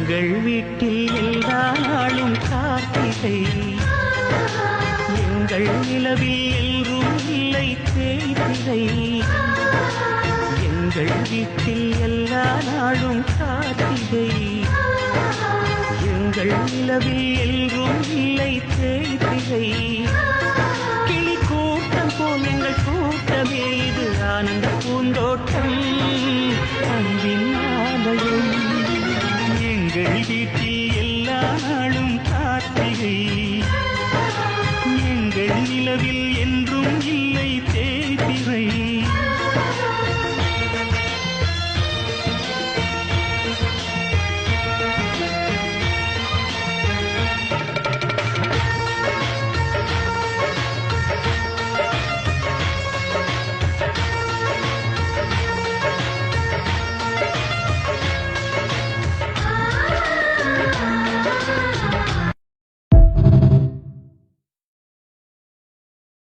எங்கள் வீட்டில் எல்லா நாளும் கார்த்திகை, எங்கள் நிலவில் எல்லோரும் இல்லை தேய்திரை. எங்கள் வீட்டில் எல்லா நாளும் கார்த்திகை, எங்கள் நிலவில் எல்லோரும் இல்லை தேய்திரை. கிளி கூட்டம் போல் எங்கள் கூட்டமே இது ஆனந்த பூந்தோட்டம், அன்பின் ஆலயம். எங்கள் வீட்டில்